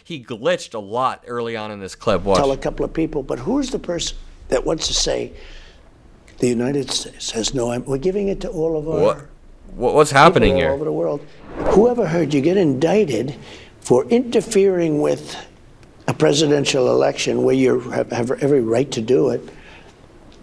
he glitched a lot early on in this clip. Watch. Tell a couple of people, but who's the person that wants to say the United States has no, we're giving it to all of our what's happening here? All over the world. Whoever heard you get indicted for interfering with a presidential election where you have every right to do it?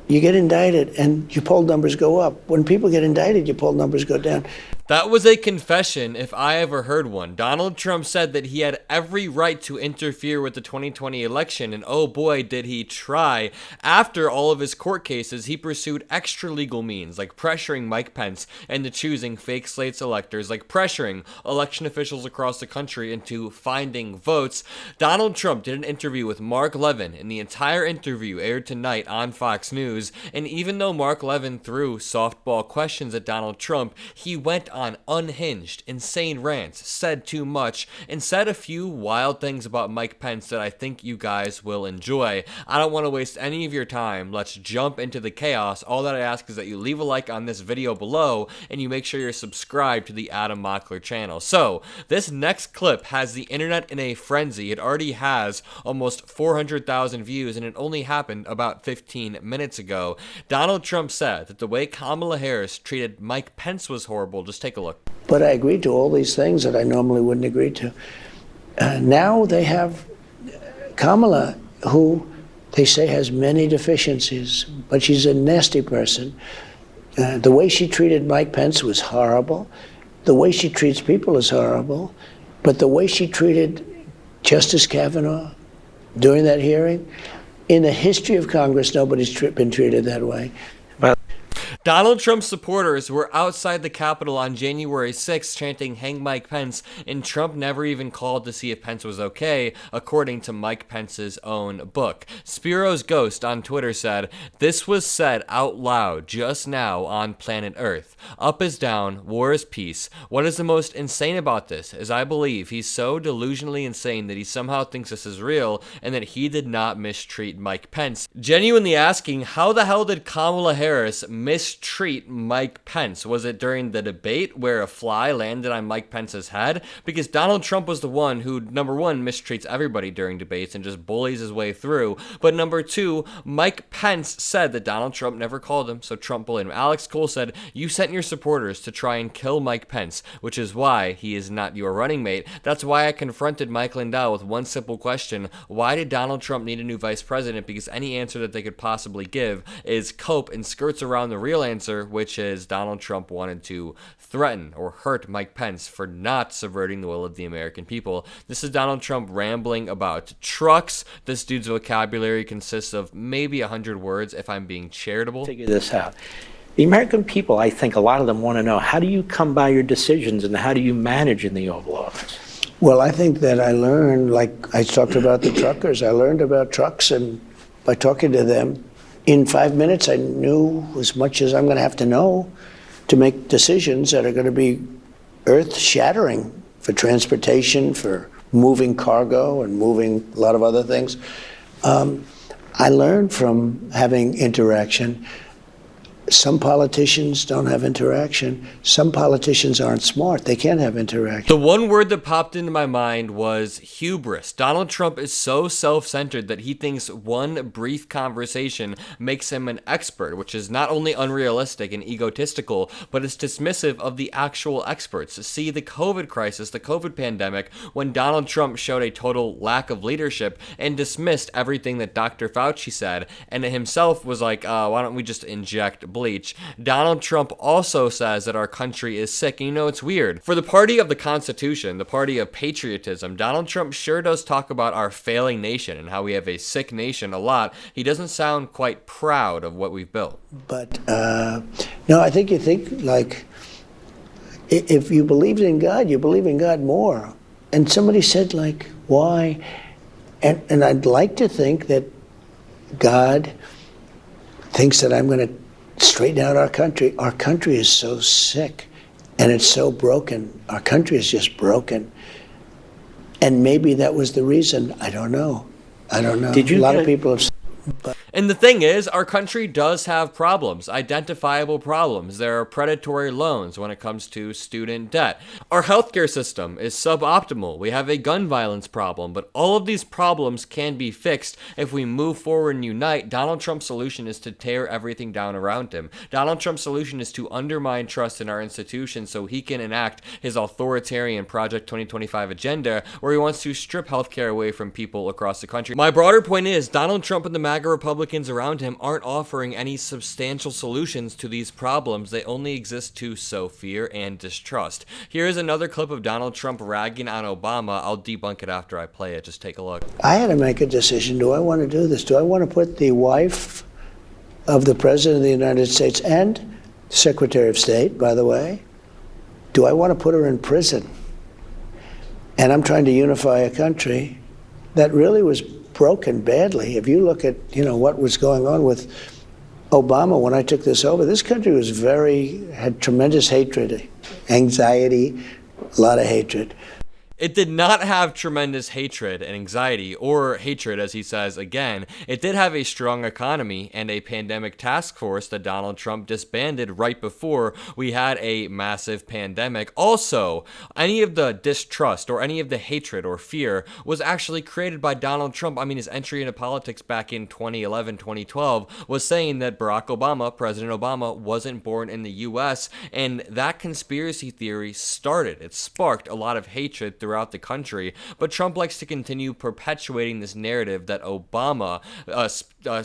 You get indicted and your poll numbers go up. When people get indicted, your poll numbers go down. That was a confession if I ever heard one. Donald Trump said that he had every right to interfere with the 2020 election, and oh boy, did he try. After all of his court cases, he pursued extra legal means, like pressuring Mike Pence into choosing fake slates electors, like pressuring election officials across the country into finding votes. Donald Trump did an interview with Mark Levin, and the entire interview aired tonight on Fox News, and even though Mark Levin threw softball questions at Donald Trump, he went on unhinged, insane rants, said too much, and said a few wild things about Mike Pence that I think you guys will enjoy. I don't want to waste any of your time. Let's jump into the chaos. All that I ask is that you leave a like on this video below, and you make sure you're subscribed to the Adam Mockler channel. So, this next clip has the internet in a frenzy. It already has almost 400,000 views, and it only happened about 15 minutes ago. Donald Trump said that the way Kamala Harris treated Mike Pence was horrible. Just take a look. But I agreed to all these things that I normally wouldn't agree to. Now they have Kamala, who they say has many deficiencies, but she's a nasty person. The way she treated Mike Pence was horrible. The way she treats people is horrible. But the way she treated Justice Kavanaugh during that hearing, in the history of Congress, nobody's been treated that way. Donald Trump's supporters were outside the Capitol on January 6th chanting "Hang Mike Pence," and Trump never even called to see if Pence was okay, according to Mike Pence's own book. Spiro's Ghost on Twitter said, "This was said out loud just now on planet Earth. Up is down, war is peace. What is the most insane about this is I believe he's so delusionally insane that he somehow thinks this is real and that he did not mistreat Mike Pence." Genuinely asking, how the hell did Kamala Harris mistreat Mike Pence? Was it during the debate where a fly landed on Mike Pence's head? Because Donald Trump was the one who, number one, mistreats everybody during debates and just bullies his way through. But number two, Mike Pence said that Donald Trump never called him, so Trump bullied him. Alex Cole said, "You sent your supporters to try and kill Mike Pence, which is why he is not your running mate." That's why I confronted Mike Lindell with one simple question: why did Donald Trump need a new vice president? Because any answer that they could possibly give is cope and skirts around the real answer, which is Donald Trump wanted to threaten or hurt Mike Pence for not subverting the will of the American people. This is Donald Trump rambling about trucks. This dude's vocabulary consists of maybe 100 words if I'm being charitable. Figure this out. The American people, I think a lot of them want to know, how do you come by your decisions and how do you manage in the Oval Office? Well, I think that I learned, like I talked about the truckers, I learned about trucks, and by talking to them, in 5 minutes, I knew as much as I'm going to have to know to make decisions that are going to be earth-shattering for transportation, for moving cargo and moving a lot of other things. I learned from having interaction. Some politicians don't have interaction. Some politicians aren't smart. They can't have interaction. The one word that popped into my mind was hubris. Donald Trump is so self-centered that he thinks one brief conversation makes him an expert, which is not only unrealistic and egotistical, but it's dismissive of the actual experts. See, the COVID crisis, the COVID pandemic, when Donald Trump showed a total lack of leadership and dismissed everything that Dr. Fauci said, and himself was like, why don't we just inject bleach? Donald Trump also says that our country is sick. And you know, it's weird. For the party of the Constitution, the party of patriotism, Donald Trump sure does talk about our failing nation and how we have a sick nation a lot. He doesn't sound quite proud of what we've built. But, no, I think you think, like, if you believed in God, you believe in God more. And somebody said, like, why? And I'd like to think that God thinks that I'm going to straighten out our country. Our country is so sick and it's so broken. Our country is just broken. And maybe that was the reason. I don't know. I don't know. Did you a lot of people have. And the thing is, our country does have problems, identifiable problems. There are predatory loans when it comes to student debt. Our healthcare system is suboptimal. We have a gun violence problem, but all of these problems can be fixed if we move forward and unite. Donald Trump's solution is to tear everything down around him. Donald Trump's solution is to undermine trust in our institutions so he can enact his authoritarian Project 2025 agenda, where he wants to strip healthcare away from people across the country. My broader point is, Donald Trump and the MAGA Republicans around him aren't offering any substantial solutions to these problems. They only exist to sow fear and distrust. Here is another clip of Donald Trump ragging on Obama. I'll debunk it after I play it. Just take a look. I had to make a decision. Do I want to do this? Do I want to put the wife of the President of the United States and Secretary of State, by the way, do I want to put her in prison? And I'm trying to unify a country that really was broken badly. If you look at, what was going on with Obama when I took this over, this country was had tremendous hatred, anxiety, a lot of hatred. It did not have tremendous hatred and anxiety, or hatred, as he says again. It did have a strong economy and a pandemic task force that Donald Trump disbanded right before we had a massive pandemic. Also, any of the distrust or any of the hatred or fear was actually created by Donald Trump. I mean, his entry into politics back in 2011, 2012 was saying that Barack Obama, President Obama, wasn't born in the U.S., and that conspiracy theory started. It sparked a lot of hatred throughout the country, but Trump likes to continue perpetuating this narrative that Obama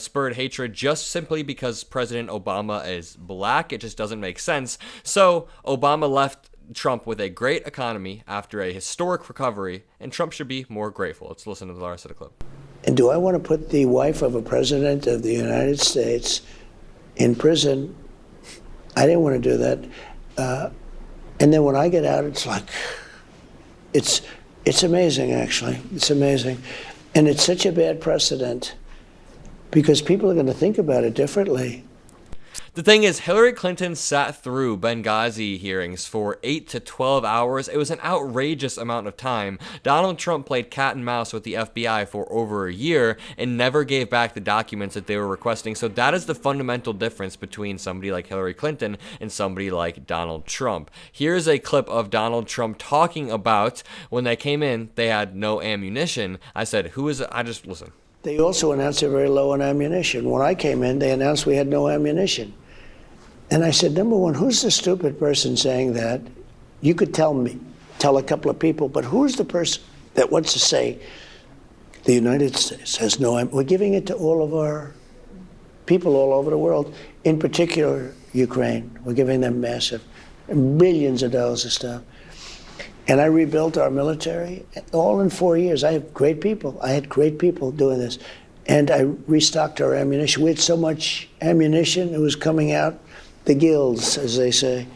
spurred hatred just simply because President Obama is black. It just doesn't make sense. So Obama left Trump with a great economy after a historic recovery, and Trump should be more grateful. Let's listen to the rest of the clip. And do I want to put the wife of a President of the United States in prison? I didn't want to do that. And then when I get out, it's like, it's amazing, actually. It's amazing. And it's such a bad precedent because people are going to think about it differently. The thing is, Hillary Clinton sat through Benghazi hearings for 8 to 12 hours. It was an outrageous amount of time. Donald Trump played cat and mouse with the FBI for over a year and never gave back the documents that they were requesting. So that is the fundamental difference between somebody like Hillary Clinton and somebody like Donald Trump. Here's a clip of Donald Trump talking about when they came in, they had no ammunition. I said, who is it? Listen. They also announced they're very low on ammunition. When I came in, they announced we had no ammunition. And I said, number one, who's the stupid person saying that? You could tell a couple of people, but who's the person that wants to say the United States has no ammunition? We're giving it to all of our people all over the world, in particular Ukraine. We're giving them massive, billions of dollars of stuff. And I rebuilt our military all in 4 years. I have great people. I had great people doing this. And I restocked our ammunition. We had so much ammunition, it was coming out the gills, as they say.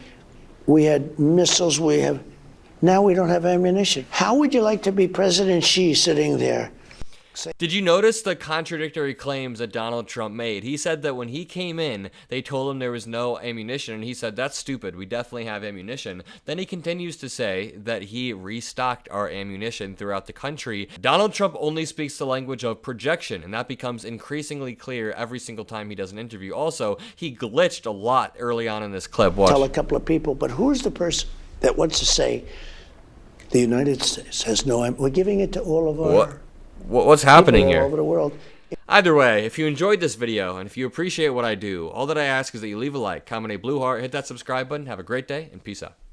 We had missiles, now we don't have ammunition. How would you like to be President Xi sitting there? Did you notice the contradictory claims that Donald Trump made? He said that when he came in, they told him there was no ammunition, and he said, that's stupid, we definitely have ammunition. Then he continues to say that he restocked our ammunition throughout the country. Donald Trump only speaks the language of projection, and that becomes increasingly clear every single time he does an interview. Also, he glitched a lot early on in this clip. Watch. Tell a couple of people, but who's the person that wants to say the United States has no ammunition? We're giving it to all of our... What's happening here? All over the world. Either way, if you enjoyed this video and if you appreciate what I do, all that I ask is that you leave a like, comment a blue heart, hit that subscribe button. Have a great day and peace out.